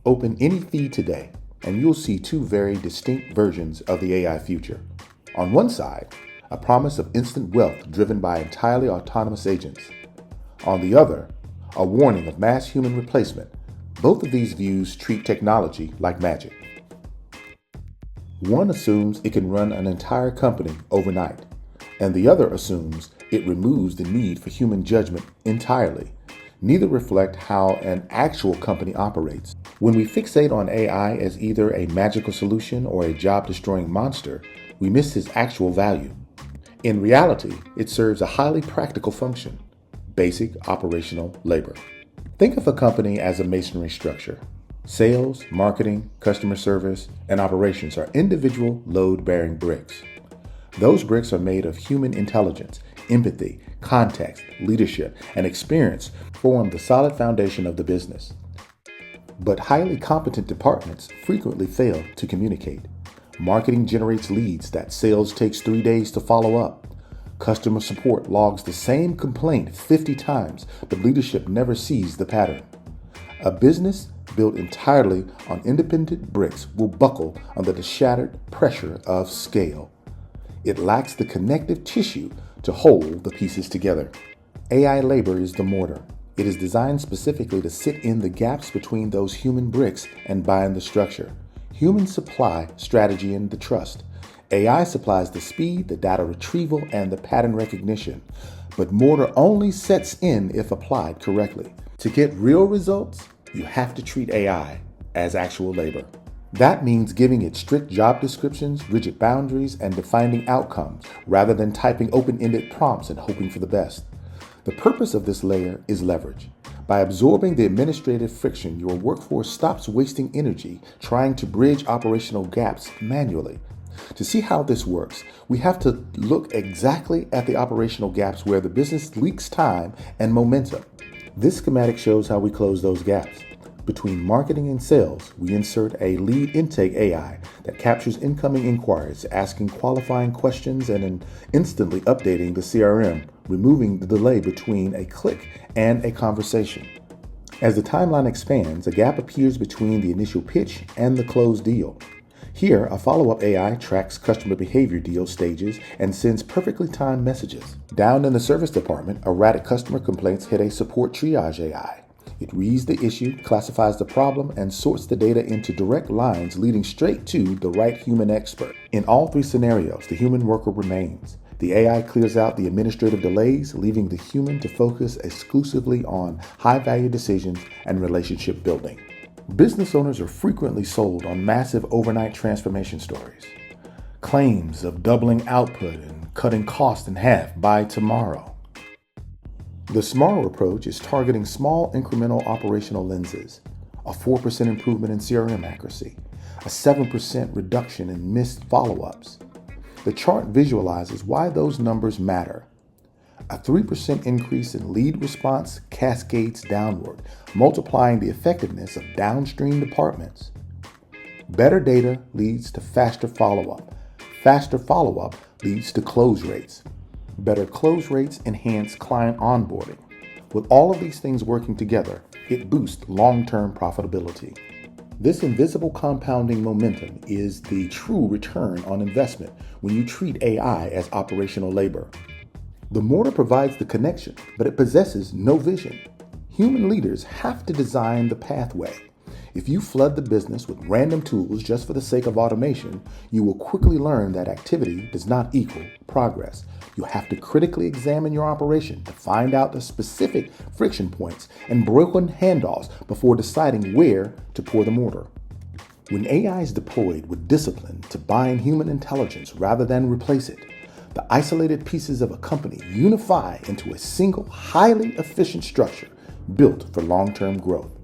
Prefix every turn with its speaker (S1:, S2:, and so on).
S1: Open any feed today, and you'll see two very distinct versions of the AI future. On one side, a promise of instant wealth driven by entirely autonomous agents. On the other, a warning of mass human replacement. Both of these views treat technology like magic. One assumes it can run an entire company overnight, and the other assumes it removes the need for human judgment entirely. Neither reflect how an actual company operates. When we fixate on AI as either a magical solution or a job-destroying monster, we miss its actual value. In reality, it serves a highly practical function: basic operational labor. Think of a company as a masonry structure. Sales, marketing, customer service, and operations are individual load-bearing bricks. Those bricks are made of human intelligence, empathy, context, leadership, and experience form the solid foundation of the business. But highly competent departments frequently fail to communicate. Marketing generates leads that sales takes 3 days to follow up. Customer support logs the same complaint 50 times, but leadership never sees the pattern. A business built entirely on independent bricks will buckle under the shattered pressure of scale. It lacks the connective tissue to hold the pieces together. AI labor is the mortar. It is designed specifically to sit in the gaps between those human bricks and bind the structure. Humans supply strategy and the trust. AI supplies the speed, the data retrieval, and the pattern recognition. But mortar only sets in if applied correctly. To get real results, you have to treat AI as actual labor. That means giving it strict job descriptions, rigid boundaries, and defining outcomes, rather than typing open-ended prompts and hoping for the best. The purpose of this layer is leverage. By absorbing the administrative friction, your workforce stops wasting energy trying to bridge operational gaps manually. To see how this works, we have to look exactly at the operational gaps where the business leaks time and momentum. This schematic shows how we close those gaps. Between marketing and sales, we insert a lead intake AI that captures incoming inquiries, asking qualifying questions, and instantly updating the CRM, removing the delay between a click and a conversation. As the timeline expands, a gap appears between the initial pitch and the closed deal. Here, a follow-up AI tracks customer behavior deal stages and sends perfectly timed messages. Down in the service department, erratic customer complaints hit a support triage AI. It reads the issue, classifies the problem, and sorts the data into direct lines leading straight to the right human expert. In all three scenarios, the human worker remains. The AI clears out the administrative delays, leaving the human to focus exclusively on high-value decisions and relationship building. Business owners are frequently sold on massive overnight transformation stories. Claims of doubling output and cutting costs in half by tomorrow. The smarter approach is targeting small incremental operational lenses, a 4% improvement in CRM accuracy, a 7% reduction in missed follow-ups. The chart visualizes why those numbers matter. A 3% increase in lead response cascades downward, multiplying the effectiveness of downstream departments. Better data leads to faster follow-up. Faster follow-up leads to close rates. Better close rates enhance client onboarding. With all of these things working together, it boosts long-term profitability. This invisible compounding momentum is the true return on investment when you treat AI as operational labor. The mortar provides the connection, but it possesses no vision. Human leaders have to design the pathway. If you flood the business with random tools just for the sake of automation, you will quickly learn that activity does not equal progress. You have to critically examine your operation to find out the specific friction points and broken handoffs before deciding where to pour the mortar. When AI is deployed with discipline to bind human intelligence rather than replace it, the isolated pieces of a company unify into a single, highly efficient structure built for long-term growth.